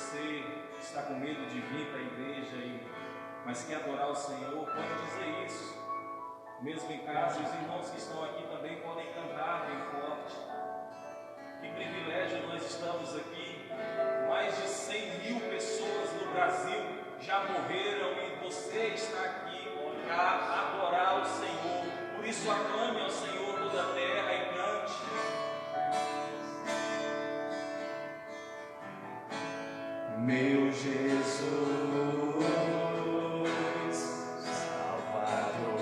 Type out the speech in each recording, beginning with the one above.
você está com medo de vir para a igreja, mas quer adorar o Senhor, pode dizer isso. Mesmo em casa, os irmãos que estão aqui também podem cantar bem forte. Que privilégio nós estamos aqui. Mais de 100.000 pessoas no Brasil já morreram e você está aqui para adorar o Senhor. Por isso aclame ao Senhor toda a terra e cante. Meu Jesus, Salvador,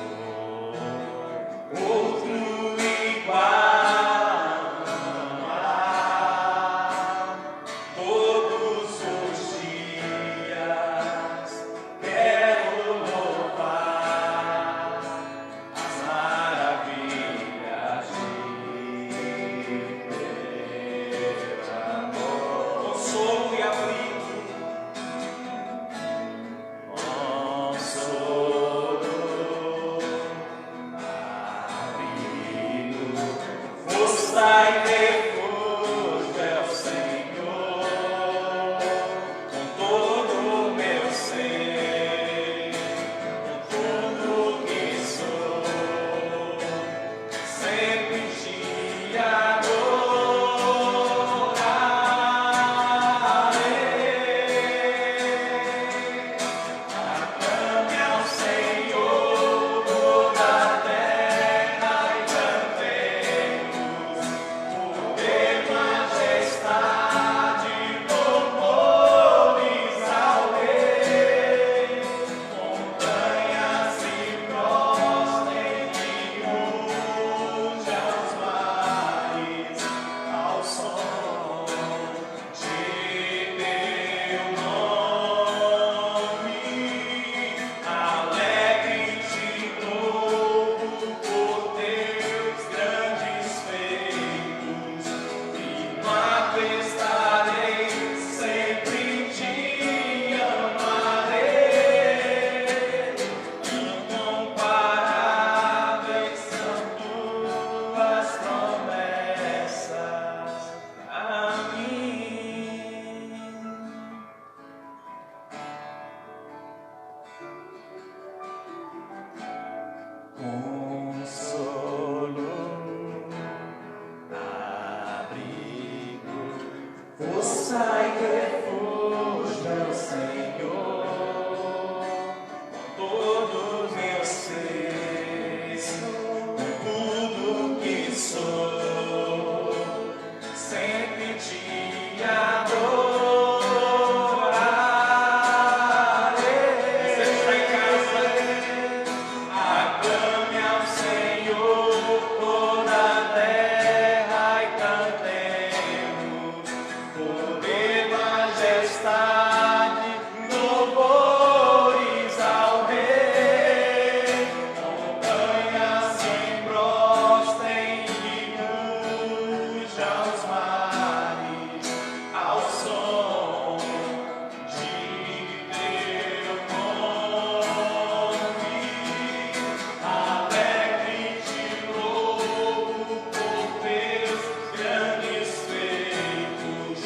outro igual não há. Todos os dias quero louvar as maravilhas de teu amor, consolo e abrigo. Sai refúgio é o Senhor, com todo o meu ser, com tudo que sou, sempre te adorarei. Aclame ao Senhor toda a terra e cantemos. Majestade, louvores ao Rei, montanhas se prostrem e rujam os mares ao som de teu nome. Alegre-te, louvo por teus grandes feitos. Estarei, sempre te amarei. Incomparáveis são tuas promessas a mim. Consolo, abrigo, força e refúgio é o Senhor, com todo o meu ser, com tudo que sou, sempre te adorarei. Você está em casa, aclame ao Senhor toda a terra e cantemos. Poder, majestade, louvores ao Rei, montanhas se prostrem e rujam os mares ao som de teu nome. Alegre-te, louvo por teus grandes feitos.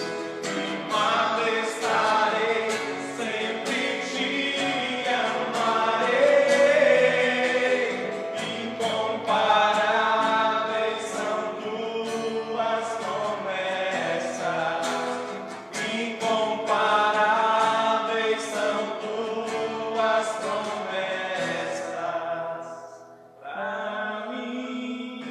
Estarei, sempre te amarei. Incomparáveis são tuas promessas. Incomparáveis são tuas promessas para mim.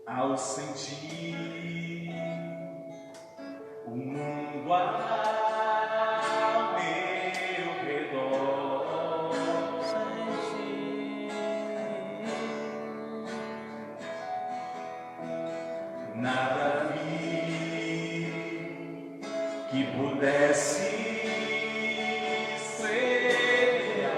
Ao sentir o mundo ao meu redor, nada vi que pudesse semear.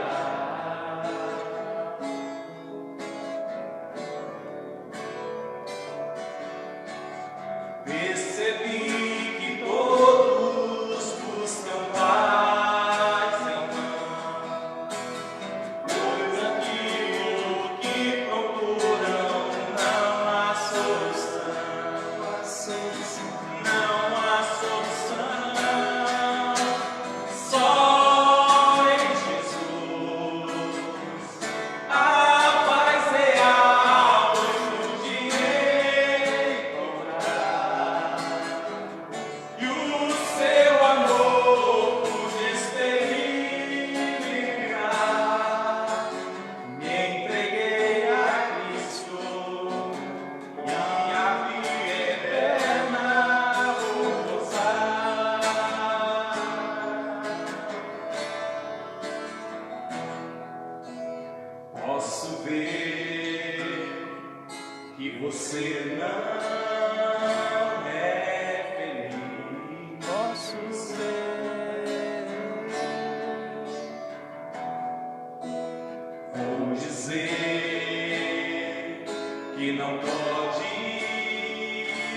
não pode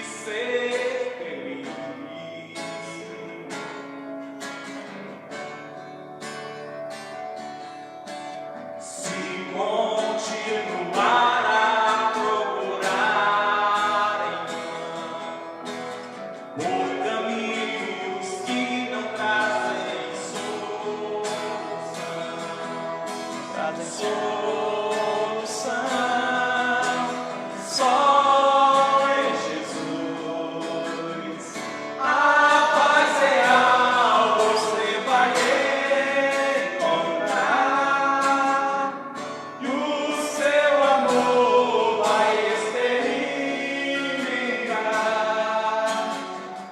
ser feliz se continuar a procurar em vão por caminhos que não trazem solução. Só em Jesus a paz real você vai encontrar e o seu amor vai experimentar.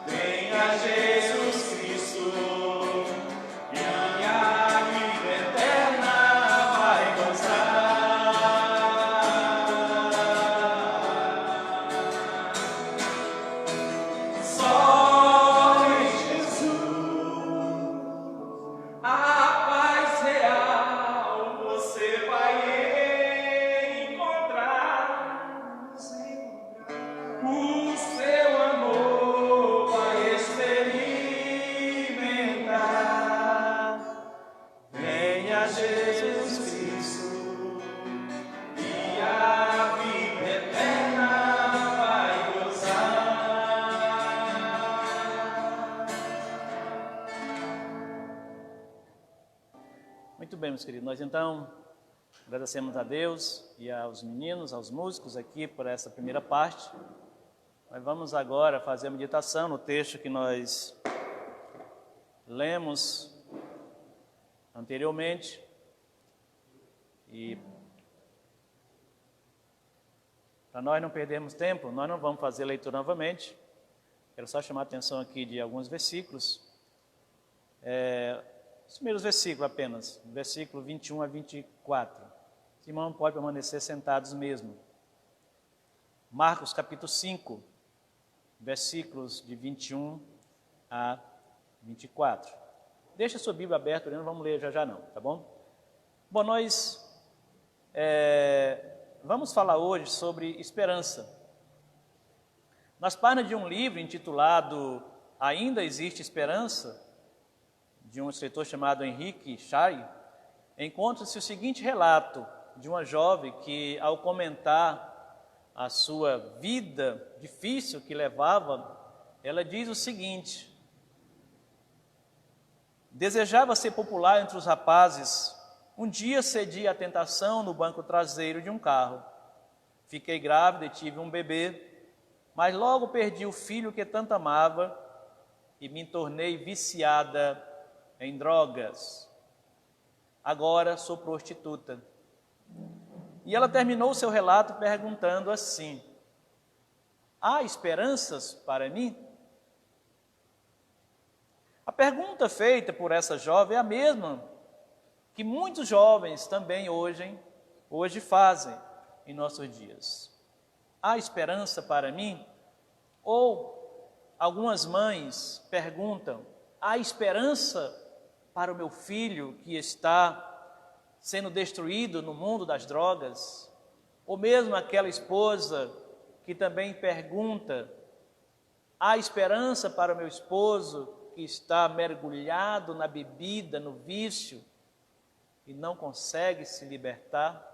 Venha Jesus Cristo e a vida eterna vai gozar. Só em Jesus a paz real você vai encontrar. O seu amor vai experimentar. Venha Jesus Cristo e a vida eterna vai gozar. Muito bem, meus queridos, nós então agradecemos a Deus e aos meninos, aos músicos aqui por essa primeira parte. Nós vamos agora fazer a meditação no texto que nós lemos anteriormente. E para nós não perdermos tempo, nós não vamos fazer a leitura novamente. Quero só chamar a atenção aqui de alguns versículos. Os primeiros versículos apenas, versículo 21 a 24. Os irmãos podem permanecer sentados mesmo. Marcos capítulo 5, versículos de 21 a 24. Deixa a sua Bíblia aberta, não vamos ler já não, tá bom? Bom, nós vamos falar hoje sobre esperança. Nas páginas de um livro intitulado Ainda Existe Esperança, de um escritor chamado Henrique Shai, encontra-se o seguinte relato de uma jovem que, ao comentar a sua vida difícil que levava, ela diz o seguinte: desejava ser popular entre os rapazes. Um dia cedi à tentação no banco traseiro de um carro. Fiquei grávida e tive um bebê, mas logo perdi o filho que tanto amava e me tornei viciada em drogas. Agora sou prostituta. E ela terminou o seu relato perguntando assim: há esperanças para mim? A pergunta feita por essa jovem é a mesma que muitos jovens também hoje fazem em nossos dias. Há esperança para mim? Ou algumas mães perguntam: há esperança para o meu filho que está sendo destruído no mundo das drogas? Ou mesmo aquela esposa que também pergunta: há esperança para o meu esposo que está mergulhado na bebida, no vício, e não consegue se libertar?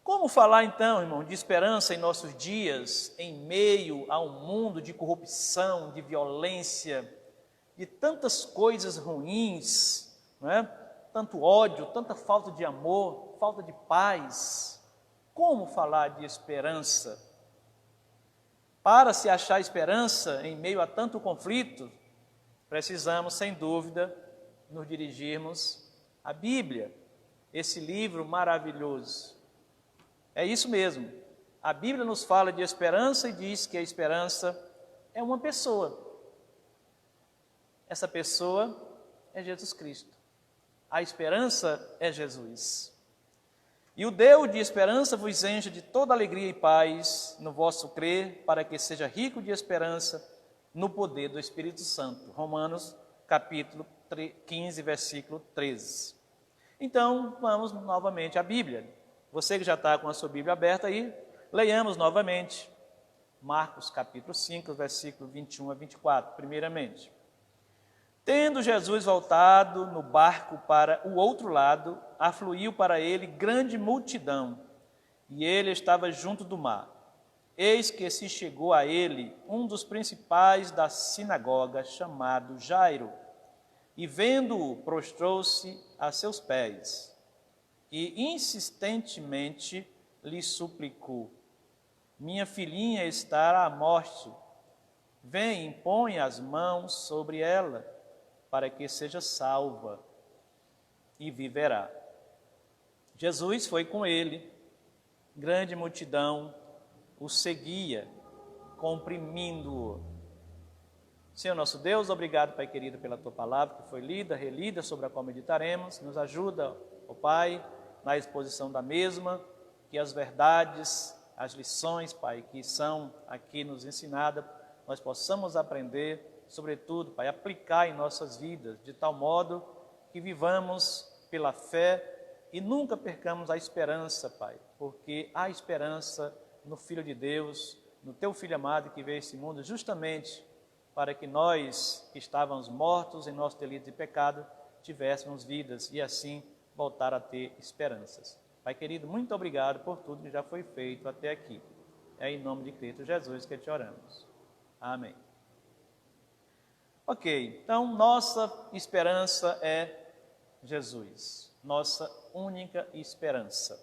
Como falar então, irmão, de esperança em nossos dias, em meio a um mundo de corrupção, de violência, de tantas coisas ruins, não é? Tanto ódio, tanta falta de amor, falta de paz? Como falar de esperança? Para se achar esperança em meio a tanto conflito, precisamos, sem dúvida, nos dirigirmos à Bíblia, esse livro maravilhoso. É isso mesmo. A Bíblia nos fala de esperança e diz que a esperança é uma pessoa. Essa pessoa é Jesus Cristo. A esperança é Jesus. E o Deus de esperança vos encha de toda alegria e paz no vosso crer, para que seja rico de esperança no poder do Espírito Santo. Romanos capítulo 15, versículo 13. Então, vamos novamente à Bíblia. Você que já está com a sua Bíblia aberta aí, leiamos novamente Marcos capítulo 5, versículo 21 a 24, primeiramente. Tendo Jesus voltado no barco para o outro lado, afluiu para ele grande multidão, e ele estava junto do mar. Eis que se chegou a ele um dos principais da sinagoga, chamado Jairo, e vendo-o, prostrou-se a seus pés, e insistentemente lhe suplicou: minha filhinha está à morte, vem, impõe as mãos sobre ela, para que seja salva e viverá. Jesus foi com ele, grande multidão o seguia, comprimindo-o. Senhor nosso Deus, obrigado, Pai querido, pela Tua palavra que foi lida, relida, sobre a qual meditaremos. Nos ajuda, ó Pai, na exposição da mesma, que as verdades, as lições, Pai, que são aqui nos ensinadas, nós possamos aprender, sobretudo, Pai, aplicar em nossas vidas, de tal modo que vivamos pela fé e nunca percamos a esperança, Pai, porque há esperança no Filho de Deus, no Teu Filho amado que veio a esse mundo justamente para que nós, que estávamos mortos em nossos delitos e pecado, tivéssemos vidas e assim voltar a ter esperanças. Pai querido, muito obrigado por tudo que já foi feito até aqui. É em nome de Cristo Jesus que te oramos. Amém. Ok, então nossa esperança é Jesus, nossa única esperança.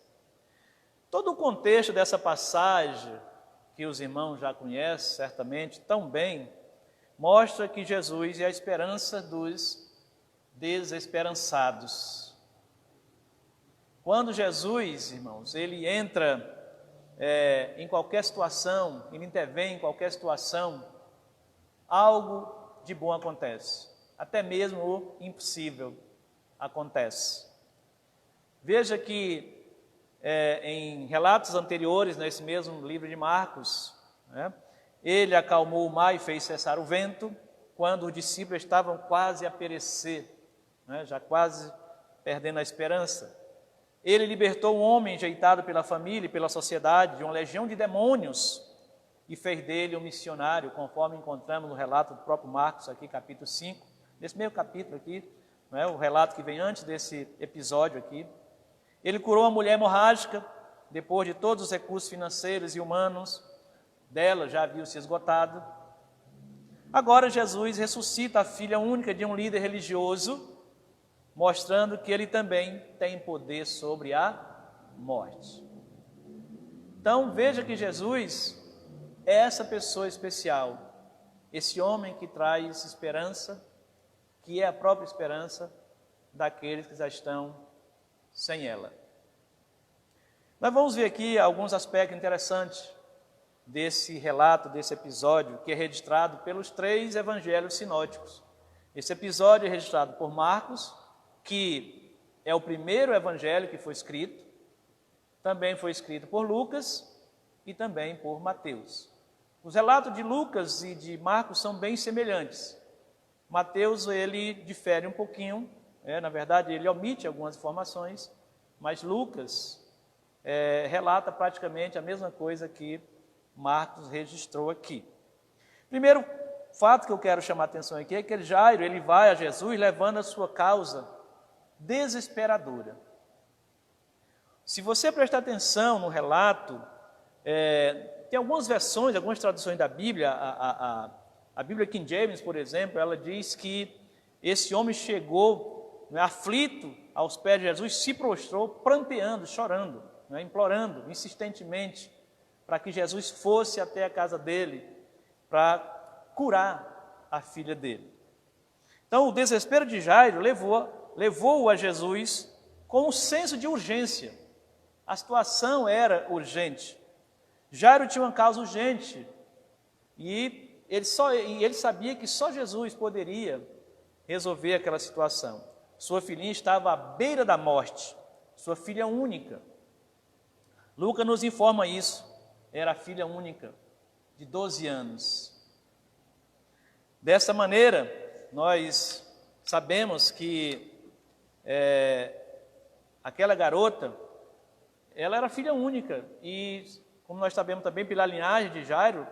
Todo o contexto dessa passagem, que os irmãos já conhecem certamente tão bem, mostra que Jesus é a esperança dos desesperançados. Quando Jesus, irmãos, ele entra em qualquer situação, ele intervém em qualquer situação, algo de bom acontece, até mesmo o impossível acontece. Veja que em relatos anteriores, nesse mesmo livro de Marcos, ele acalmou o mar e fez cessar o vento, quando os discípulos estavam quase a perecer, já quase perdendo a esperança. Ele libertou um homem enjeitado pela família e pela sociedade de uma legião de demônios e fez dele um missionário, conforme encontramos no relato do próprio Marcos, aqui capítulo 5, nesse mesmo capítulo aqui, o relato que vem antes desse episódio aqui. Ele curou uma mulher hemorrágica, depois de todos os recursos financeiros e humanos dela já haviam se esgotado. Agora Jesus ressuscita a filha única de um líder religioso, mostrando que ele também tem poder sobre a morte. Então veja que Jesus é essa pessoa especial, esse homem que traz esperança, que é a própria esperança daqueles que já estão sem ela. Nós vamos ver aqui alguns aspectos interessantes desse relato, desse episódio, que é registrado pelos 3 evangelhos sinóticos. Esse episódio é registrado por Marcos, que é o primeiro evangelho que foi escrito, também foi escrito por Lucas e também por Mateus. Os relatos de Lucas e de Marcos são bem semelhantes. Mateus, ele difere um pouquinho, na verdade ele omite algumas informações, mas Lucas relata praticamente a mesma coisa que Marcos registrou aqui. Primeiro fato que eu quero chamar a atenção aqui é que Jairo, ele vai a Jesus levando a sua causa desesperadora. Se você prestar atenção no relato, tem algumas versões, algumas traduções da Bíblia, a Bíblia King James, por exemplo, ela diz que esse homem chegou aflito aos pés de Jesus, se prostrou, pranteando, chorando, implorando insistentemente para que Jesus fosse até a casa dele para curar a filha dele. Então, o desespero de Jairo levou-o a Jesus com um senso de urgência. A situação era urgente. Jairo tinha uma causa urgente e ele sabia que só Jesus poderia resolver aquela situação. Sua filhinha estava à beira da morte, sua filha única. Lucas nos informa isso, era a filha única, de 12 anos. Dessa maneira, nós sabemos que aquela garota, ela era filha única e, como nós sabemos também pela linhagem de Jairo,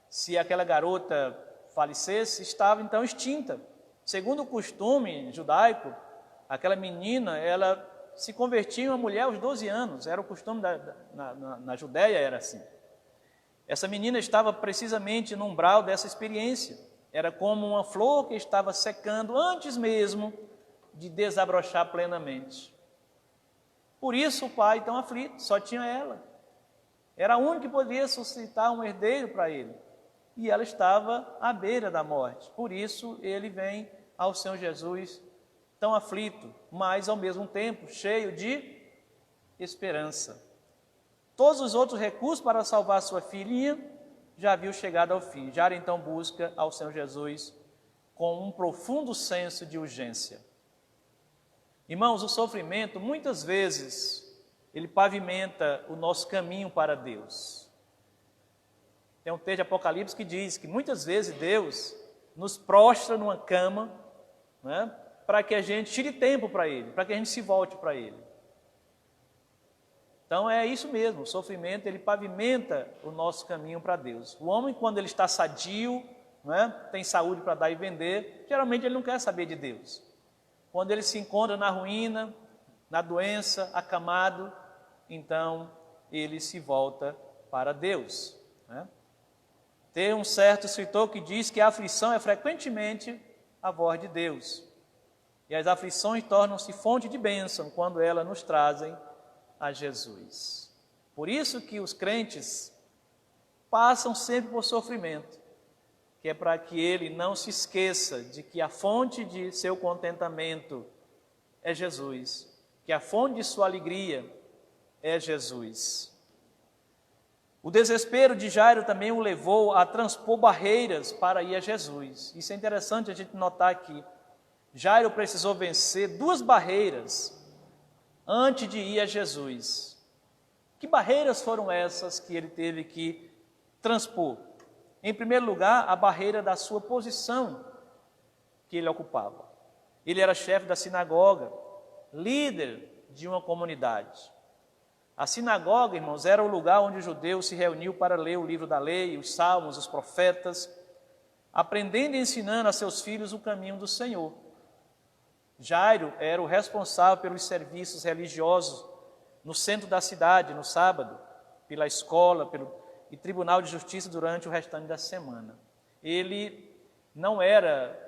se aquela garota falecesse, estava então extinta. Segundo o costume judaico, aquela menina, ela se convertia em uma mulher aos 12 anos, era o costume na Judéia, era assim. Essa menina estava precisamente no umbral dessa experiência, era como uma flor que estava secando antes mesmo de desabrochar plenamente. Por isso o pai tão aflito, só tinha ela. Era a única que poderia suscitar um herdeiro para ele. E ela estava à beira da morte. Por isso ele vem ao Senhor Jesus tão aflito, mas ao mesmo tempo cheio de esperança. Todos os outros recursos para salvar sua filhinha já haviam chegado ao fim. Jairo então busca ao Senhor Jesus com um profundo senso de urgência. Irmãos, o sofrimento, muitas vezes, ele pavimenta o nosso caminho para Deus. Tem um texto de Apocalipse que diz que muitas vezes Deus nos prostra numa cama, né, para que a gente tire tempo para Ele, para que a gente se volte para Ele. Então é isso mesmo, o sofrimento ele pavimenta o nosso caminho para Deus. O homem, quando ele está sadio, né, tem saúde para dar e vender, geralmente ele não quer saber de Deus. Quando ele se encontra na ruína, na doença, acamado, então ele se volta para Deus, né? Tem um certo escritor que diz que a aflição é frequentemente a voz de Deus. E as aflições tornam-se fonte de bênção quando elas nos trazem a Jesus. Por isso que os crentes passam sempre por sofrimento, que é para que ele não se esqueça de que a fonte de seu contentamento é Jesus, que a fonte de sua alegria é Jesus. O desespero de Jairo também o levou a transpor barreiras para ir a Jesus. Isso é interessante a gente notar aqui. Jairo precisou vencer 2 barreiras antes de ir a Jesus. Que barreiras foram essas que ele teve que transpor? Em primeiro lugar, a barreira da sua posição que ele ocupava. Ele era chefe da sinagoga, líder de uma comunidade. A sinagoga, irmãos, era o lugar onde os judeus se reuniam para ler o livro da lei, os salmos, os profetas, aprendendo e ensinando a seus filhos o caminho do Senhor. Jairo era o responsável pelos serviços religiosos no centro da cidade, no sábado, pela escola, e tribunal de justiça durante o restante da semana. Ele não era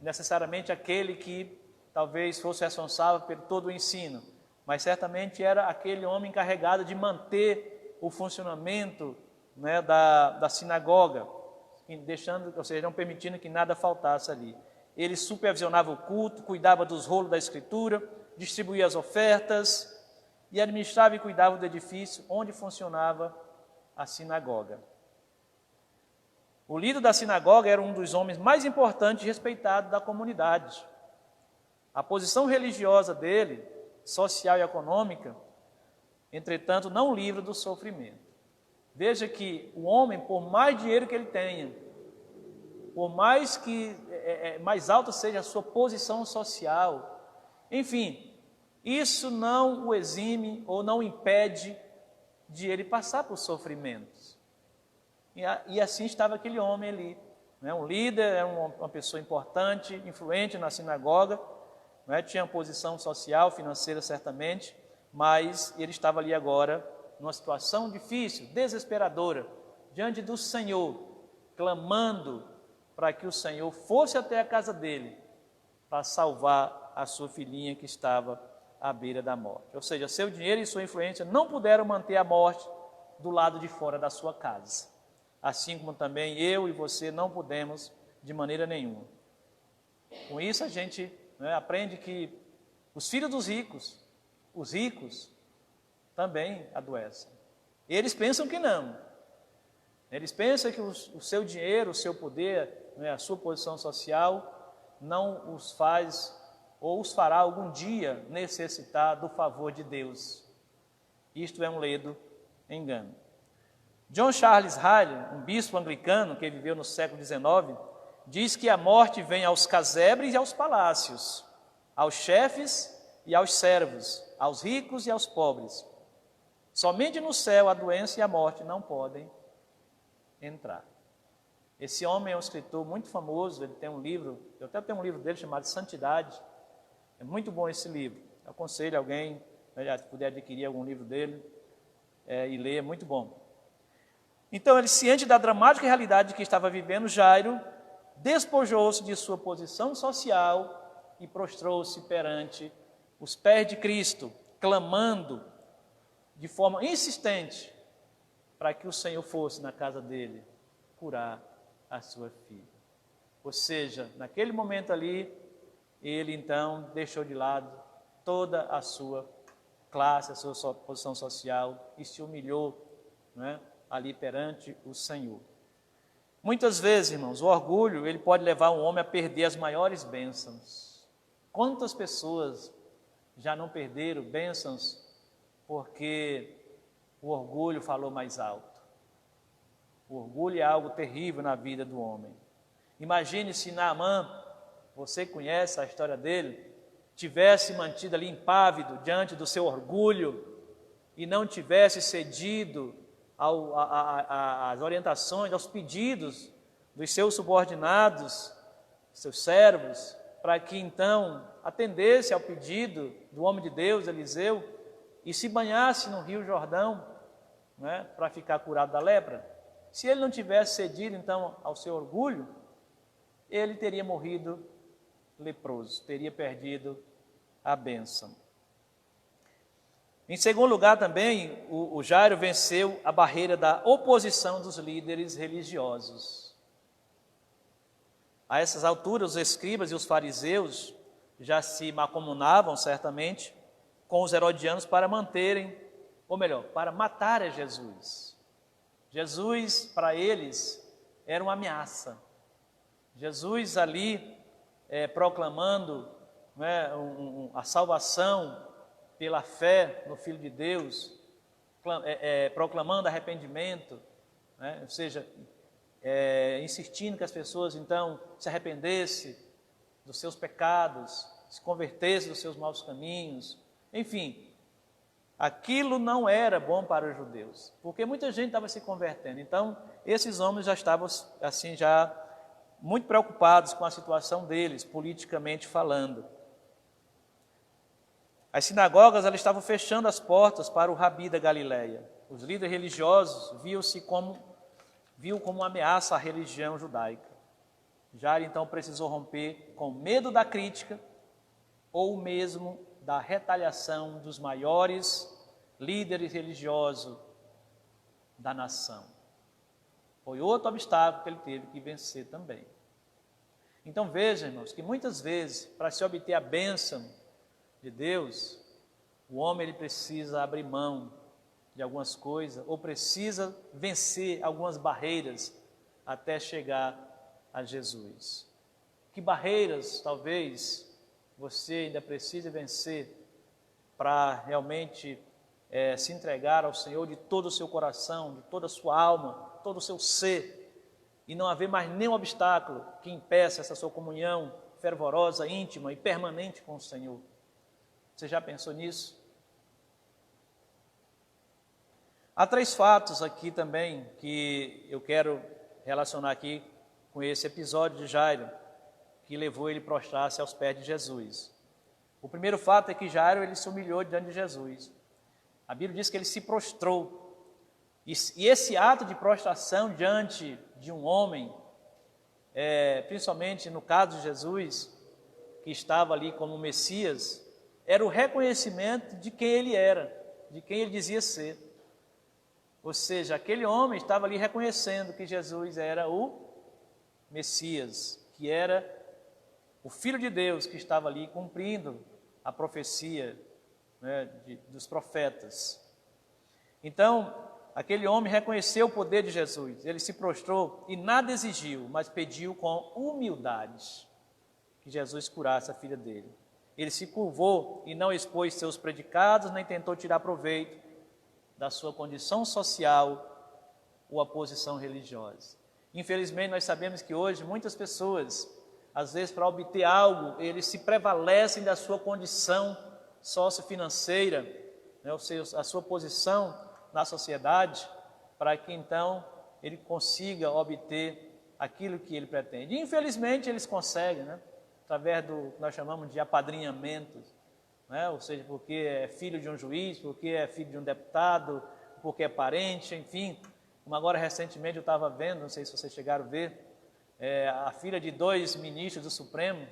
necessariamente aquele que talvez fosse responsável por todo o ensino, mas certamente era aquele homem encarregado de manter o funcionamento, né, da sinagoga, deixando, ou seja, não permitindo que nada faltasse ali. Ele supervisionava o culto, cuidava dos rolos da escritura, distribuía as ofertas e administrava e cuidava do edifício onde funcionava a sinagoga. O líder da sinagoga era um dos homens mais importantes e respeitados da comunidade. A posição religiosa dele, social e econômica, entretanto, não livra do sofrimento. Veja que o homem, por mais dinheiro que ele tenha, por mais que mais alta seja a sua posição social, enfim, isso não o exime ou não impede de ele passar por sofrimentos. E assim estava aquele homem ali, né? Um líder, era uma pessoa importante, influente na sinagoga, né? Tinha uma posição social, financeira certamente, mas ele estava ali agora numa situação difícil, desesperadora, diante do Senhor, clamando para que o Senhor fosse até a casa dele para salvar a sua filhinha que estava à beira da morte. Ou seja, seu dinheiro e sua influência não puderam manter a morte do lado de fora da sua casa. Assim como também eu e você não pudemos de maneira nenhuma. Com isso a gente, né, aprende que os filhos dos ricos, os ricos, também adoecem. Eles pensam que não. Eles pensam que o seu dinheiro, o seu poder, né, a sua posição social não os faz ou os fará algum dia necessitar do favor de Deus. Isto é um ledo engano. John Charles Riley, um bispo anglicano que viveu no século XIX, diz que a morte vem aos casebres e aos palácios, aos chefes e aos servos, aos ricos e aos pobres. Somente no céu a doença e a morte não podem entrar. Esse homem é um escritor muito famoso, ele tem um livro, eu até tenho um livro dele chamado Santidade. É muito bom esse livro. Eu aconselho alguém, se puder adquirir algum livro dele e ler, é muito bom. Então, ele, ciente da dramática realidade que estava vivendo, Jairo despojou-se de sua posição social e prostrou-se perante os pés de Cristo, clamando de forma insistente para que o Senhor fosse na casa dele curar a sua filha. Ou seja, naquele momento ali, ele então deixou de lado toda a sua classe, a sua posição social e se humilhou, né, ali perante o Senhor. Muitas vezes, irmãos, o orgulho ele pode levar um homem a perder as maiores bênçãos. Quantas pessoas já não perderam bênçãos porque o orgulho falou mais alto? O orgulho é algo terrível na vida do homem. Imagine se Naamã, você conhece a história dele, tivesse mantido ali impávido diante do seu orgulho e não tivesse cedido às orientações, aos pedidos dos seus subordinados, seus servos, para que então atendesse ao pedido do homem de Deus, Eliseu, e se banhasse no Rio Jordão, né, para ficar curado da lepra. Se ele não tivesse cedido então ao seu orgulho, ele teria morrido leproso, teria perdido a bênção. Em segundo lugar também, o Jairo venceu a barreira da oposição dos líderes religiosos. A essas alturas, os escribas e os fariseus já se mancomunavam certamente com os herodianos para manterem, ou melhor, para matar a Jesus. Jesus, para eles, era uma ameaça. Jesus ali proclamando, né, a salvação pela fé no Filho de Deus, proclamando arrependimento, né, ou seja, insistindo que as pessoas então se arrependessem dos seus pecados, se convertessem dos seus maus caminhos, enfim. Aquilo não era bom para os judeus, porque muita gente estava se convertendo. Então, esses homens já estavam assim, já muito preocupados com a situação deles, politicamente falando. As sinagogas elas estavam fechando as portas para o rabi da Galileia. Os líderes religiosos viam como uma ameaça à religião judaica. Jairo então precisou romper com medo da crítica ou mesmo da retaliação dos maiores líderes religiosos da nação. Foi outro obstáculo que ele teve que vencer também. Então vejam, irmãos, que muitas vezes, para se obter a bênção de Deus, o homem ele precisa abrir mão de algumas coisas, ou precisa vencer algumas barreiras até chegar a Jesus. Que barreiras, talvez, você ainda precise vencer para realmente se entregar ao Senhor de todo o seu coração, de toda a sua alma, todo o seu ser, e não haver mais nenhum obstáculo que impeça essa sua comunhão fervorosa, íntima e permanente com o Senhor. Você já pensou nisso? Há 3 fatos aqui também que eu quero relacionar aqui com esse episódio de Jairo, que levou ele a prostrar-se aos pés de Jesus. O primeiro fato é que Jairo ele se humilhou diante de Jesus. A Bíblia diz que ele se prostrou. E esse ato de prostração diante de um homem, principalmente no caso de Jesus, que estava ali como Messias, era o reconhecimento de quem ele era, de quem ele dizia ser. Ou seja, aquele homem estava ali reconhecendo que Jesus era o Messias, que era o Filho de Deus que estava ali cumprindo a profecia, né, dos profetas. Então, aquele homem reconheceu o poder de Jesus, ele se prostrou e nada exigiu, mas pediu com humildade que Jesus curasse a filha dele. Ele se curvou e não expôs seus predicados, nem tentou tirar proveito da sua condição social ou a posição religiosa. Infelizmente, nós sabemos que hoje muitas pessoas, às vezes para obter algo, eles se prevalecem da sua condição sociofinanceira né, a sua posição na sociedade, para que então ele consiga obter aquilo que ele pretende. E, infelizmente eles conseguem, né, através do que nós chamamos de apadrinhamento, né, ou seja, porque é filho de um juiz, porque é filho de um deputado, porque é parente, enfim. Como agora recentemente eu estava vendo, não sei se vocês chegaram a ver, a filha de 2 ministros do Supremo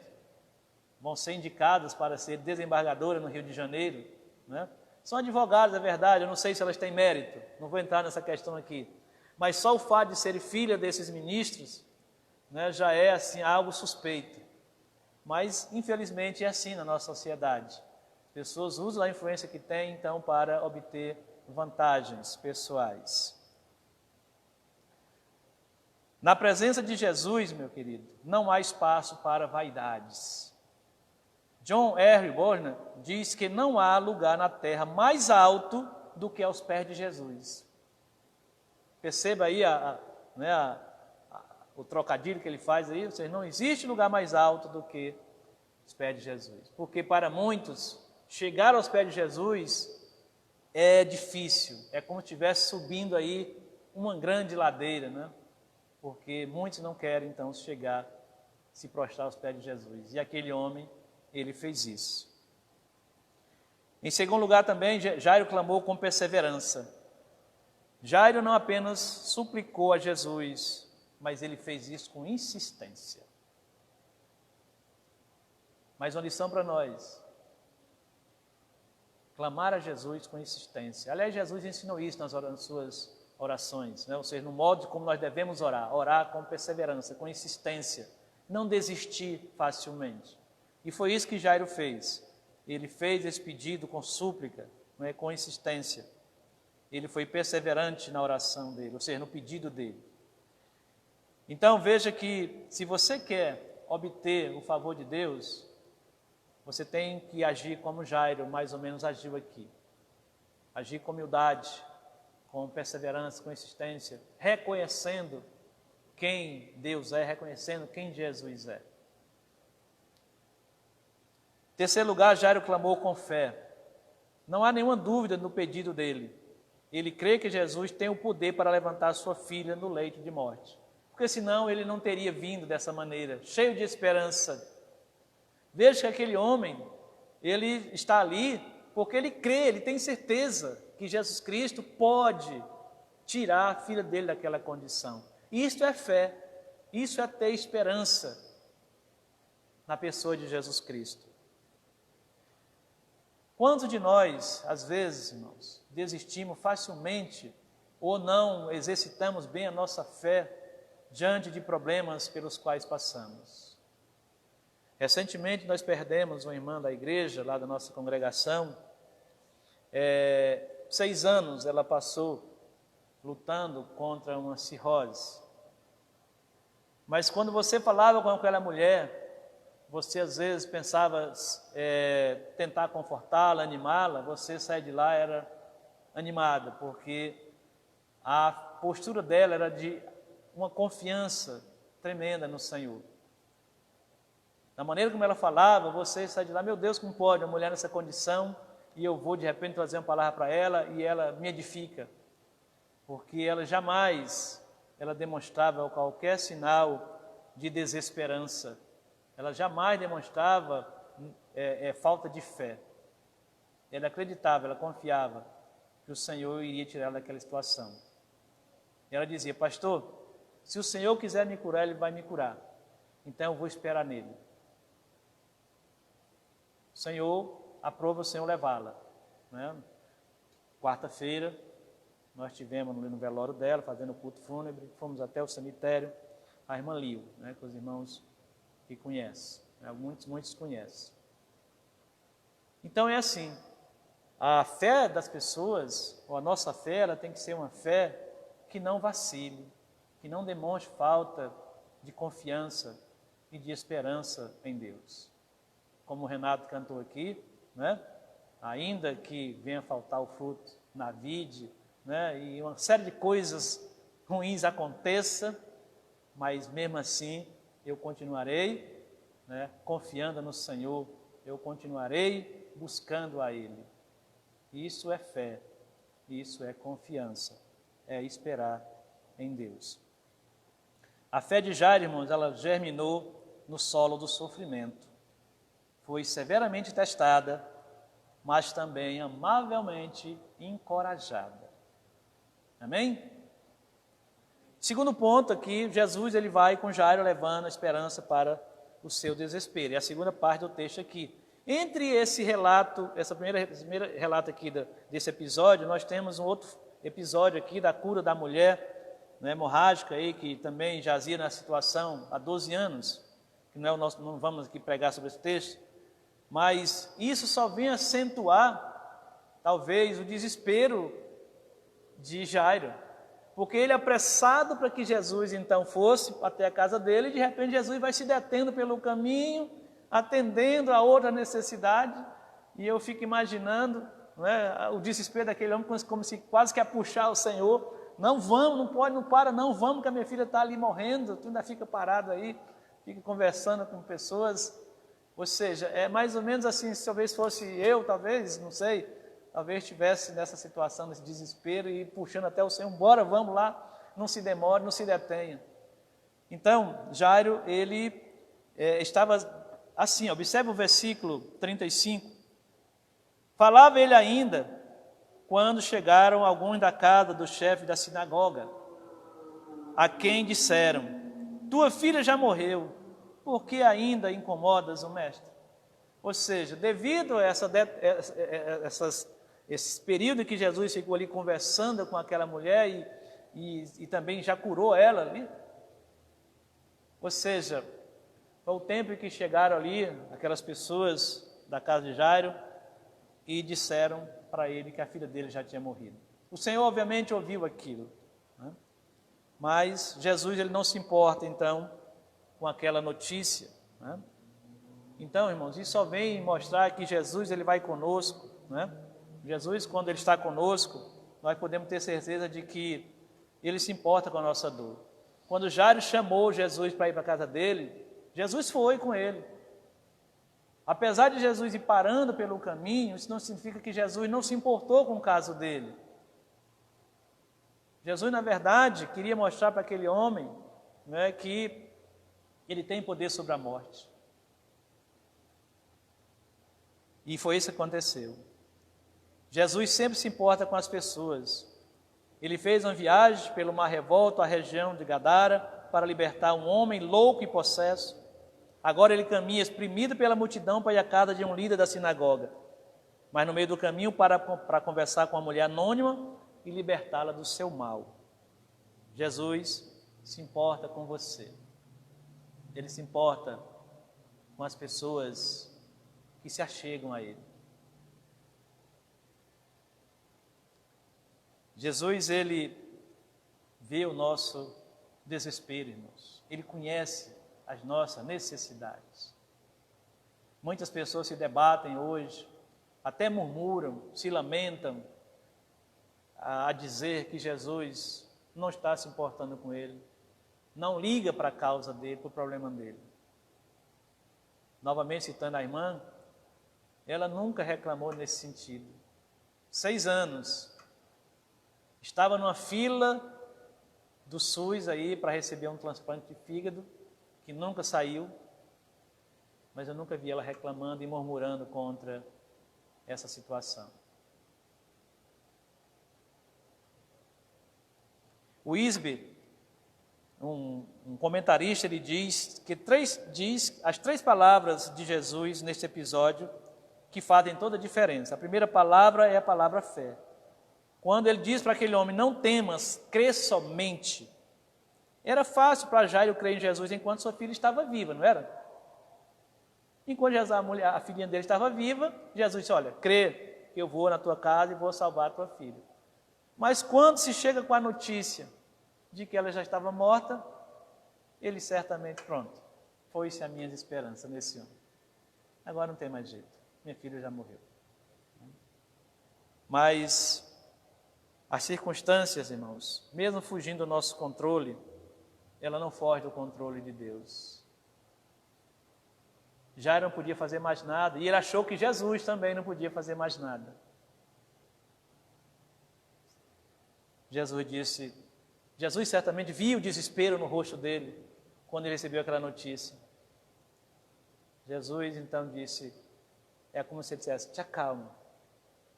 vão ser indicadas para ser desembargadora no Rio de Janeiro, né? São advogadas, é verdade, eu não sei se elas têm mérito, não vou entrar nessa questão aqui, mas só o fato de serem filha desses ministros, né, já é assim algo suspeito. Mas infelizmente é assim na nossa sociedade. Pessoas usam a influência que têm então para obter vantagens pessoais. Na presença de Jesus, meu querido, não há espaço para vaidades. John R. Warner diz que não há lugar na terra mais alto do que aos pés de Jesus. Perceba aí o trocadilho que ele faz aí, ou seja, não existe lugar mais alto do que os pés de Jesus. Porque para muitos, chegar aos pés de Jesus é difícil, é como se estivesse subindo aí uma grande ladeira, né? Porque muitos não querem então chegar, se prostrar aos pés de Jesus. E aquele homem, ele fez isso. Em segundo lugar também, Jairo clamou com perseverança. Jairo não apenas suplicou a Jesus, mas ele fez isso com insistência. Mais uma lição para nós. Clamar a Jesus com insistência. Aliás, Jesus ensinou isso nas suas orações, né? Ou seja, no modo como nós devemos orar com perseverança, com insistência, não desistir facilmente. E foi isso que Jairo fez. Ele fez esse pedido com súplica, né, com insistência. Ele foi perseverante na oração dele, ou seja, no pedido dele. Então veja que se você quer obter o favor de Deus, você tem que agir como Jairo mais ou menos agiu aqui. Agir com humildade, com perseverança, com insistência, reconhecendo quem Deus é, reconhecendo quem Jesus é. Em terceiro lugar, Jairo clamou com fé. Não há nenhuma dúvida no pedido dele. Ele crê que Jesus tem o poder para levantar sua filha no leito de morte. Porque senão ele não teria vindo dessa maneira, cheio de esperança. Veja que aquele homem, ele está ali porque ele crê, ele tem certeza que Jesus Cristo pode tirar a filha dele daquela condição. Isto é fé, isso é ter esperança na pessoa de Jesus Cristo. Quantos de nós, às vezes, irmãos, desistimos facilmente ou não exercitamos bem a nossa fé diante de problemas pelos quais passamos? Recentemente nós perdemos uma irmã da igreja, lá da nossa congregação. 6 anos ela passou lutando contra uma cirrose. Mas quando você falava com aquela mulher, você às vezes pensava tentar confortá-la, animá-la, você saía de lá era animada, porque a postura dela era de uma confiança tremenda no Senhor. Da maneira como ela falava, você sai de lá, meu Deus, como pode uma mulher nessa condição, e eu vou de repente trazer uma palavra para ela e ela me edifica, porque ela jamais demonstrava qualquer sinal de desesperança, ela jamais demonstrava falta de fé. Ela acreditava, ela confiava que o Senhor iria tirar ela daquela situação. E ela dizia, pastor, se o Senhor quiser me curar, Ele vai me curar, então eu vou esperar nele. O Senhor aprova o Senhor levá-la, né? Quarta-feira, nós estivemos no velório dela, fazendo o culto fúnebre, fomos até o cemitério, a irmã Lio, né, com os irmãos que conhecem, né, muitos conhecem. Então é assim, a fé das pessoas, ou a nossa fé, ela tem que ser uma fé que não vacile, que não demonstre falta de confiança e de esperança em Deus. Como o Renato cantou aqui, né? Ainda que venha faltar o fruto na vide, né? E uma série de coisas ruins aconteça, mas mesmo assim eu continuarei, né, confiando no Senhor, eu continuarei buscando a Ele. Isso é fé, isso é confiança, é esperar em Deus. A fé de Jairo, irmãos, ela germinou no solo do sofrimento. Foi severamente testada, mas também amavelmente encorajada. Amém? Segundo ponto aqui, Jesus ele vai com Jairo levando a esperança para o seu desespero. É a segunda parte do texto aqui. Entre esse relato, esse primeiro relato aqui desse episódio, nós temos um outro episódio aqui da cura da mulher, né, hemorrágica aí, que também jazia na situação há 12 anos, que não é o nosso, não vamos aqui pregar sobre esse texto, mas isso só vem acentuar, talvez, o desespero de Jairo, porque ele é apressado para que Jesus então fosse até a casa dele, e de repente Jesus vai se detendo pelo caminho, atendendo a outra necessidade, e eu fico imaginando, né, o desespero daquele homem como se quase quer puxar o Senhor. Não vamos, não pode, não para, não vamos, que a minha filha está ali morrendo, tu ainda fica parado aí, fica conversando com pessoas. Ou seja, é mais ou menos assim, se talvez fosse eu, talvez, não sei, talvez estivesse nessa situação, nesse desespero, e puxando até o Senhor, bora, vamos lá, não se demore, não se detenha. Então, Jairo, ele estava assim, observe o versículo 35. Falava ele ainda, quando chegaram alguns da casa do chefe da sinagoga, a quem disseram: tua filha já morreu, por que ainda incomodas o mestre? Ou seja, devido a esse período que Jesus ficou ali conversando com aquela mulher e também já curou ela ali, ou seja, foi o tempo em que chegaram ali aquelas pessoas da casa de Jairo e disseram para ele que a filha dele já tinha morrido. O Senhor obviamente ouviu aquilo, né? Mas Jesus ele não se importa então com aquela notícia, né? Então, irmãos, isso só vem mostrar que Jesus ele vai conosco, né? Jesus, quando ele está conosco, nós podemos ter certeza de que ele se importa com a nossa dor. Quando Jairo chamou Jesus para ir para a casa dele, Jesus foi com ele. Apesar de Jesus ir parando pelo caminho, isso não significa que Jesus não se importou com o caso dele. Jesus, na verdade, queria mostrar para aquele homem, né, que ele tem poder sobre a morte. E foi isso que aconteceu. Jesus sempre se importa com as pessoas. Ele fez uma viagem pelo mar revolto à região de Gadara para libertar um homem louco e possesso. Agora ele caminha exprimido pela multidão para ir à casa de um líder da sinagoga. Mas no meio do caminho para conversar com uma mulher anônima e libertá-la do seu mal. Jesus se importa com você. Ele se importa com as pessoas que se achegam a ele. Jesus, ele vê o nosso desespero, irmãos. Ele conhece as nossas necessidades. Muitas pessoas se debatem hoje, até murmuram, se lamentam a dizer que Jesus não está se importando com ele, não liga para a causa dele, para o problema dele. Novamente citando a irmã, ela nunca reclamou nesse sentido. 6 anos, estava numa fila do SUS aí para receber um transplante de fígado, que nunca saiu, mas eu nunca vi ela reclamando e murmurando contra essa situação. O Isbe, um comentarista, ele diz que as 3 palavras de Jesus neste episódio que fazem toda a diferença. A primeira palavra é a palavra fé. Quando ele diz para aquele homem, não temas, crê somente. Era fácil para Jairo crer em Jesus enquanto sua filha estava viva, não era? Enquanto a filhinha dele estava viva, Jesus disse, olha, crê que eu vou na tua casa e vou salvar a tua filha. Mas quando se chega com a notícia de que ela já estava morta, ele certamente, pronto, foi-se a minha esperança nesse homem. Agora não tem mais jeito, minha filha já morreu. Mas as circunstâncias, irmãos, mesmo fugindo do nosso controle, ela não foge do controle de Deus. Jairo não podia fazer mais nada, e ele achou que Jesus também não podia fazer mais nada. Jesus certamente viu o desespero no rosto dele quando ele recebeu aquela notícia. Jesus então disse, é como se ele dissesse, te acalma,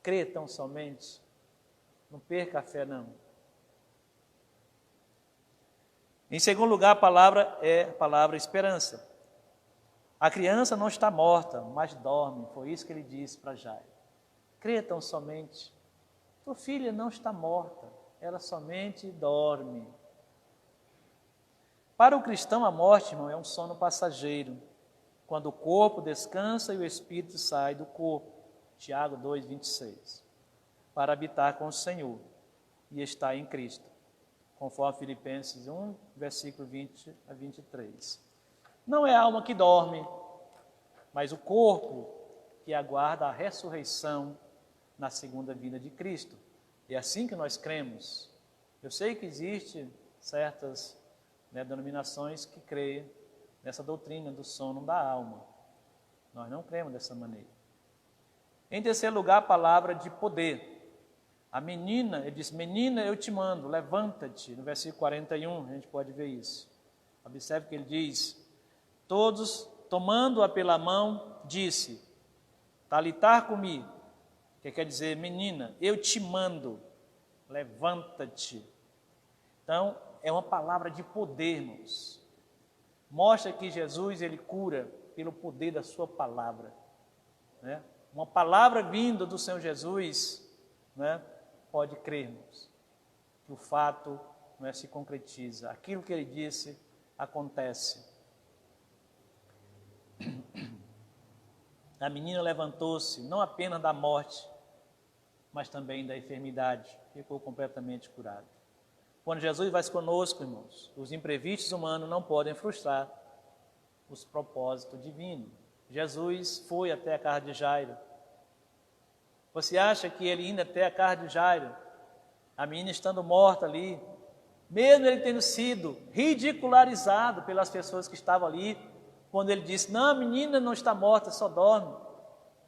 crê tão somente, não perca a fé não. Em segundo lugar, a palavra é a palavra esperança. A criança não está morta, mas dorme, foi isso que ele disse para Jairo. Crê tão somente, tua filha não está morta, ela somente dorme. Para o cristão, a morte, irmão, é um sono passageiro, quando o corpo descansa e o espírito sai do corpo. Tiago 2:26. Para habitar com o Senhor e estar em Cristo, conforme Filipenses 1, versículo 20 a 23. Não é a alma que dorme, mas o corpo que aguarda a ressurreição na segunda vinda de Cristo. É assim que nós cremos. Eu sei que existem certas denominações que creem nessa doutrina do sono da alma. Nós não cremos dessa maneira. Em terceiro lugar, a palavra de poder. A menina, ele diz, menina, eu te mando, levanta-te. No versículo 41, a gente pode ver isso. Observe que ele diz, todos, tomando-a pela mão, disse, talitar comigo, que quer dizer, menina, eu te mando, levanta-te. Então, é uma palavra de poder, irmãos. Mostra que Jesus, ele cura pelo poder da sua palavra. Né? Uma palavra vinda do Senhor Jesus, né? Pode crermos que o fato se concretiza. Aquilo que ele disse acontece. A menina levantou-se, não apenas da morte, mas também da enfermidade. Ficou completamente curado. Quando Jesus vai conosco, irmãos, os imprevistos humanos não podem frustrar os propósitos divinos. Jesus foi até a casa de Jairo. Você acha que ele indo até a casa de Jairo, a menina estando morta ali, mesmo ele tendo sido ridicularizado pelas pessoas que estavam ali, quando ele disse, não, a menina não está morta, só dorme.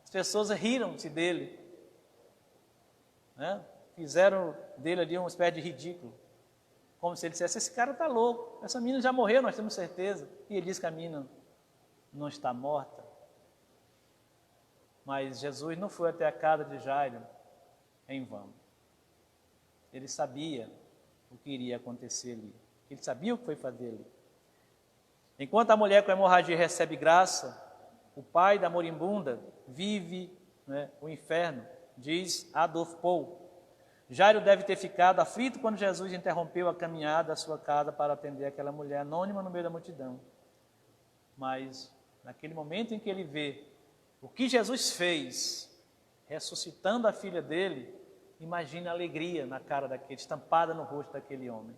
As pessoas riram-se dele. Né? Fizeram dele ali uma espécie de ridículo. Como se ele dissesse, esse cara está louco, essa menina já morreu, nós temos certeza. E ele diz que a menina não está morta. Mas Jesus não foi até a casa de Jairo em vão. Ele sabia o que iria acontecer ali. Ele sabia o que foi fazer ali. Enquanto a mulher com hemorragia recebe graça, o pai da moribunda vive o inferno, diz Adolf Paul. Jairo deve ter ficado aflito quando Jesus interrompeu a caminhada da sua casa para atender aquela mulher anônima no meio da multidão. Mas, naquele momento em que ele vê o que Jesus fez, ressuscitando a filha dele, imagina a alegria na cara daquele, estampada no rosto daquele homem.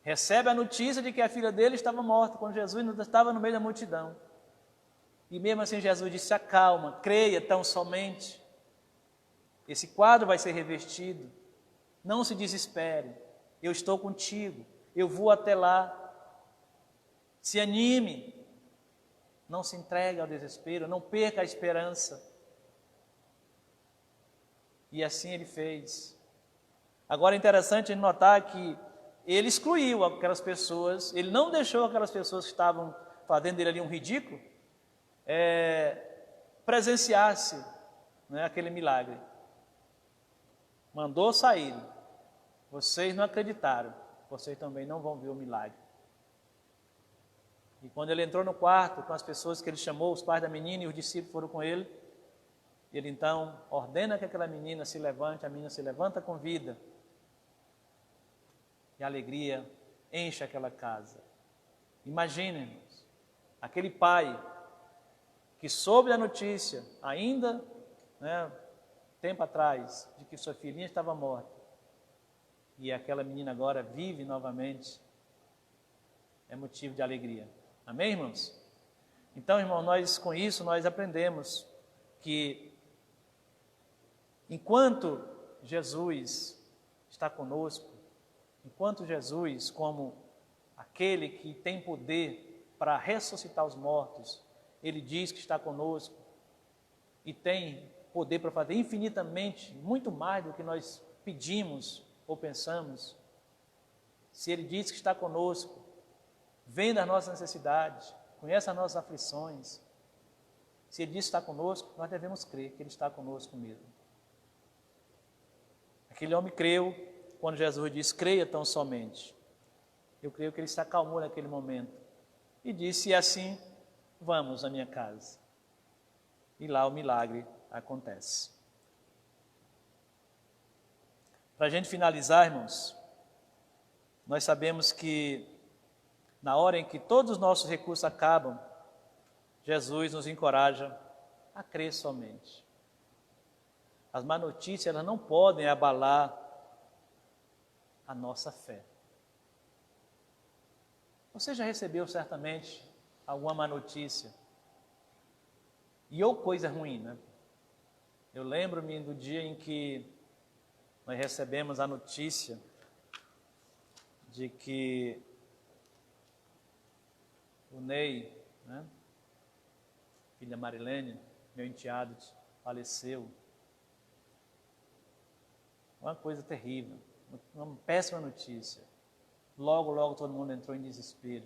Recebe a notícia de que a filha dele estava morta, quando Jesus ainda estava no meio da multidão. E mesmo assim Jesus disse, acalma, creia tão somente. Esse quadro vai ser revestido. Não se desespere, eu estou contigo, eu vou até lá. Se anime. Não se entregue ao desespero, não perca a esperança. E assim ele fez. Agora é interessante notar que ele excluiu aquelas pessoas, ele não deixou aquelas pessoas que estavam fazendo dele ali um ridículo, presenciasse aquele milagre. Mandou sair. Vocês não acreditaram, vocês também não vão ver o milagre. E quando ele entrou no quarto com as pessoas que ele chamou, os pais da menina e os discípulos foram com ele, ele então ordena que aquela menina se levante, a menina se levanta com vida. E a alegria enche aquela casa. Imaginem, aquele pai que soube a notícia, ainda tempo atrás, de que sua filhinha estava morta, e aquela menina agora vive novamente, é motivo de alegria. Amém, irmãos? Então, irmão, com isso nós aprendemos que enquanto Jesus está conosco, enquanto Jesus, como aquele que tem poder para ressuscitar os mortos, ele diz que está conosco e tem poder para fazer infinitamente, muito mais do que nós pedimos ou pensamos, se Ele diz que está conosco, vendo as nossas necessidades, conhece as nossas aflições, se Ele diz que está conosco, nós devemos crer que Ele está conosco mesmo. Aquele homem creu quando Jesus disse, creia tão somente. Eu creio que ele se acalmou naquele momento e disse, e assim, vamos à minha casa. E lá o milagre acontece. Para a gente finalizar, irmãos, nós sabemos que na hora em que todos os nossos recursos acabam, Jesus nos encoraja a crer somente. As más notícias, elas não podem abalar a nossa fé. Você já recebeu certamente alguma má notícia? E ou coisa ruim, né? Eu lembro-me do dia em que nós recebemos a notícia de que o Ney, né, filha Marilene, meu enteado, faleceu. Uma coisa terrível, uma péssima notícia. Logo todo mundo entrou em desespero.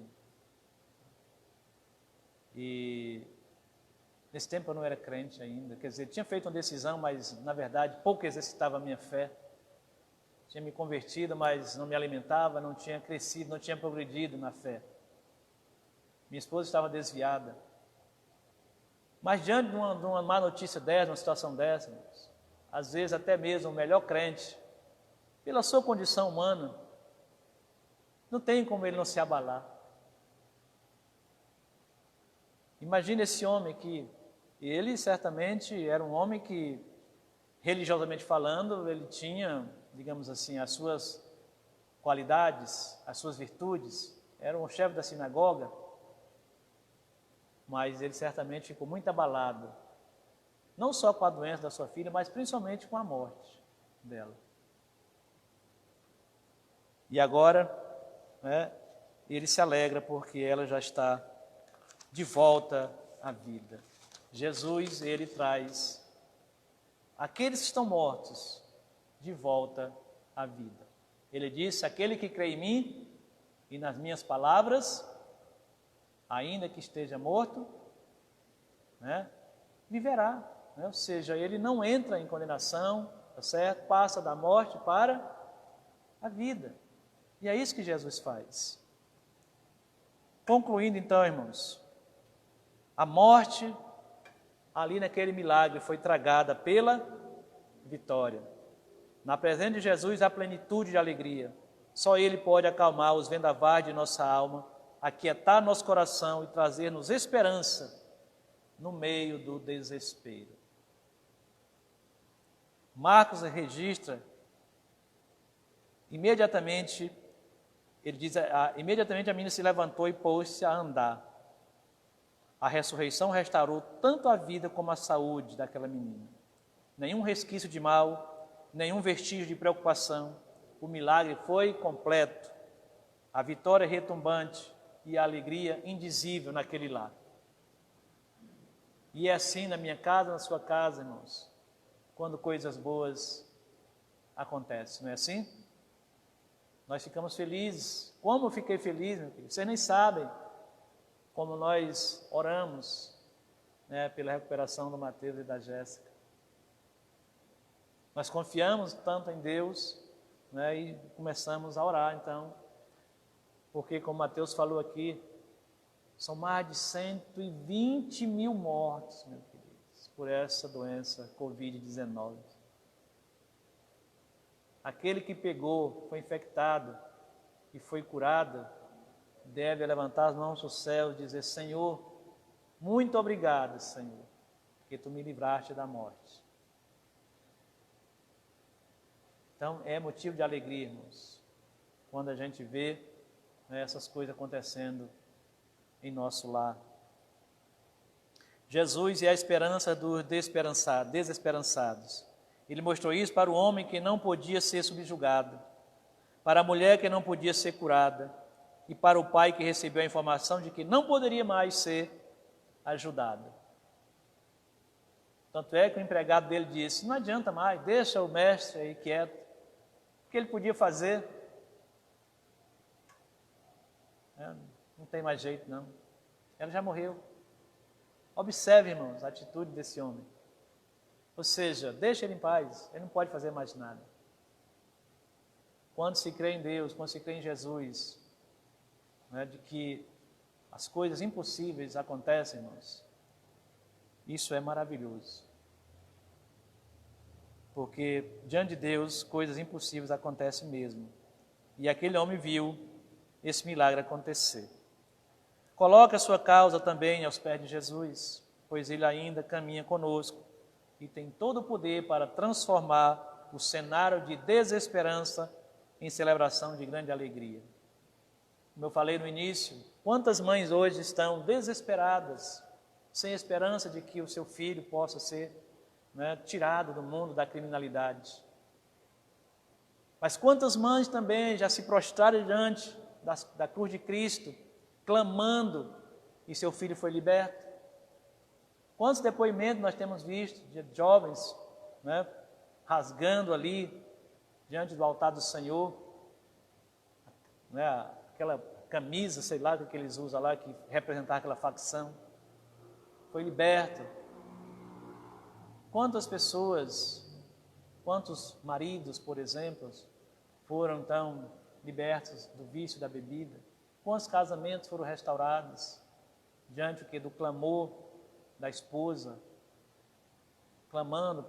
E nesse tempo eu não era crente ainda, quer dizer, tinha feito uma decisão, mas na verdade pouco exercitava a minha fé. Tinha me convertido, mas não me alimentava, não tinha crescido, não tinha progredido na fé. Minha esposa estava desviada. Mas diante de uma má notícia dessa, uma situação dessa, às vezes até mesmo o melhor crente, pela sua condição humana, não tem como ele não se abalar. Imagine esse homem que, ele certamente era um homem que, religiosamente falando, ele tinha, digamos assim, as suas qualidades, as suas virtudes, era um chefe da sinagoga, mas ele certamente ficou muito abalado, não só com a doença da sua filha, mas principalmente com a morte dela. E agora, né, ele se alegra porque ela já está de volta à vida. Jesus, ele traz aqueles que estão mortos de volta à vida. Ele disse, aquele que crê em mim e nas minhas palavras, ainda que esteja morto, né, viverá. Né? Ou seja, ele não entra em condenação, tá certo? Passa da morte para a vida. E é isso que Jesus faz. Concluindo então, irmãos, a morte ali naquele milagre foi tragada pela vitória. Na presença de Jesus há plenitude de alegria. Só Ele pode acalmar os vendavais de nossa alma, aquietar nosso coração e trazer-nos esperança no meio do desespero. Marcos registra, imediatamente, ele diz, imediatamente a menina se levantou e pôs-se a andar. A ressurreição restaurou tanto a vida como a saúde daquela menina. Nenhum resquício de mal, nenhum vestígio de preocupação. O milagre foi completo. A vitória retumbante e a alegria indizível naquele lar. E é assim na minha casa, na sua casa, irmãos, quando coisas boas acontecem, não é assim? Nós ficamos felizes. Como eu fiquei feliz, meu filho? Vocês nem sabem como nós oramos, né, pela recuperação do Mateus e da Jéssica. Nós confiamos tanto em Deus, né, e começamos a orar, então, porque como Mateus falou aqui, são mais de 120 mil mortos, meus queridos, por essa doença Covid-19. Aquele que pegou, foi infectado e foi curado, deve levantar as mãos ao céu e dizer, Senhor, muito obrigado, Senhor, porque Tu me livraste da morte. Então, é motivo de alegria, irmãos, quando a gente vê, né, essas coisas acontecendo em nosso lar. Jesus é a esperança dos desesperançados. Ele mostrou isso para o homem que não podia ser subjugado, para a mulher que não podia ser curada, e para o pai que recebeu a informação de que não poderia mais ser ajudado. Tanto é que o empregado dele disse, não adianta mais, deixa o mestre aí quieto. Por que ele podia fazer? Não tem mais jeito, não. Ela já morreu. Observe, irmãos, a atitude desse homem. Ou seja, deixa ele em paz, ele não pode fazer mais nada. Quando se crê em Deus, quando se crê em Jesus, de que as coisas impossíveis acontecem, irmãos, isso é maravilhoso. Porque diante de Deus, coisas impossíveis acontecem mesmo. E aquele homem viu esse milagre acontecer. Coloque a sua causa também aos pés de Jesus, pois ele ainda caminha conosco e tem todo o poder para transformar o cenário de desesperança em celebração de grande alegria. Como eu falei no início, quantas mães hoje estão desesperadas, sem esperança de que o seu filho possa ser tirado do mundo da criminalidade. Mas quantas mães também já se prostraram diante da cruz de Cristo, clamando, e seu filho foi liberto? Quantos depoimentos nós temos visto de jovens rasgando ali diante do altar do Senhor, aquela camisa, sei lá, que eles usam lá, que representava aquela facção, foi liberto. Quantas pessoas, quantos maridos, por exemplo, foram então libertos do vício da bebida? Quantos casamentos foram restaurados diante do clamor da esposa, clamando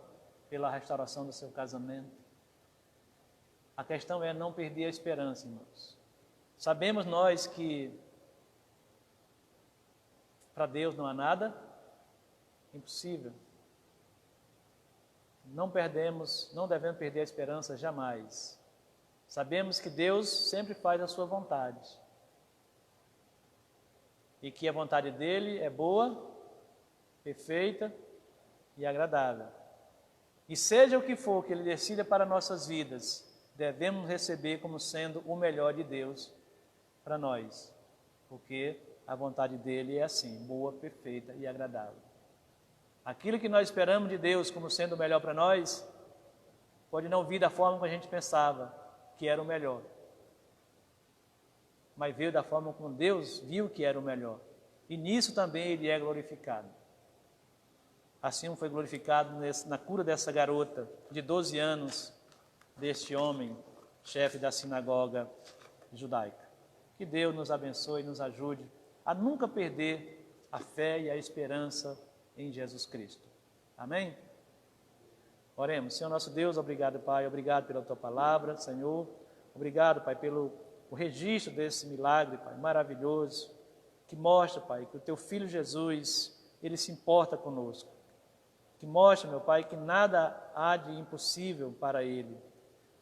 pela restauração do seu casamento? A questão é não perder a esperança, irmãos. Sabemos nós que para Deus não há nada impossível. Não devemos perder a esperança jamais. Sabemos que Deus sempre faz a sua vontade. E que a vontade dele é boa, perfeita e agradável. E seja o que for que ele decida para nossas vidas, devemos receber como sendo o melhor de Deus para nós. Porque a vontade dele é assim, boa, perfeita e agradável. Aquilo que nós esperamos de Deus como sendo o melhor para nós, pode não vir da forma como a gente pensava que era o melhor. Mas veio da forma como Deus viu que era o melhor. E nisso também ele é glorificado. Assim foi glorificado na cura dessa garota de 12 anos, deste homem, chefe da sinagoga judaica. Que Deus nos abençoe e nos ajude a nunca perder a fé e a esperança em Jesus Cristo. Amém? Oremos. Senhor nosso Deus, obrigado, Pai, obrigado pela Tua palavra, Senhor. Obrigado, Pai, pelo registro desse milagre, Pai, maravilhoso, que mostra, Pai, que o Teu Filho Jesus, Ele se importa conosco. Que mostra, meu Pai, que nada há de impossível para Ele.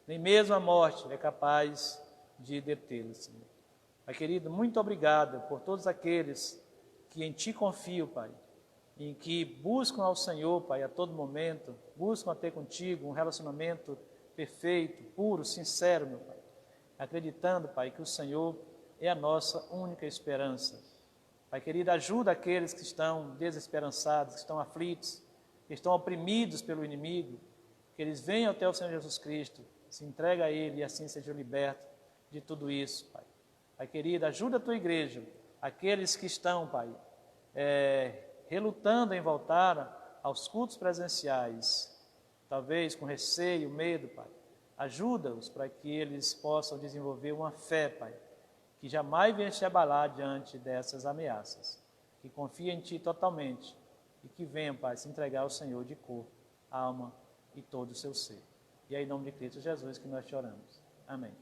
Nem mesmo a morte é capaz de detê-lo, Senhor. Pai querido, muito obrigado por todos aqueles que em Ti confiam, Pai, em que buscam ao Senhor, Pai, a todo momento, buscam a ter contigo um relacionamento perfeito, puro, sincero, meu Pai, acreditando, Pai, que o Senhor é a nossa única esperança. Pai querido, ajuda aqueles que estão desesperançados, que estão aflitos, que estão oprimidos pelo inimigo, que eles venham até o Senhor Jesus Cristo, se entregue a Ele e assim sejam libertos de tudo isso, Pai. Pai querido, ajuda a Tua igreja, aqueles que estão, Pai, relutando em voltar aos cultos presenciais, talvez com receio, medo, Pai. Ajuda-os para que eles possam desenvolver uma fé, Pai, que jamais venha se abalar diante dessas ameaças, que confie em Ti totalmente e que venham, Pai, se entregar ao Senhor de corpo, alma e todo o seu ser. E é em nome de Cristo Jesus que nós te oramos. Amém.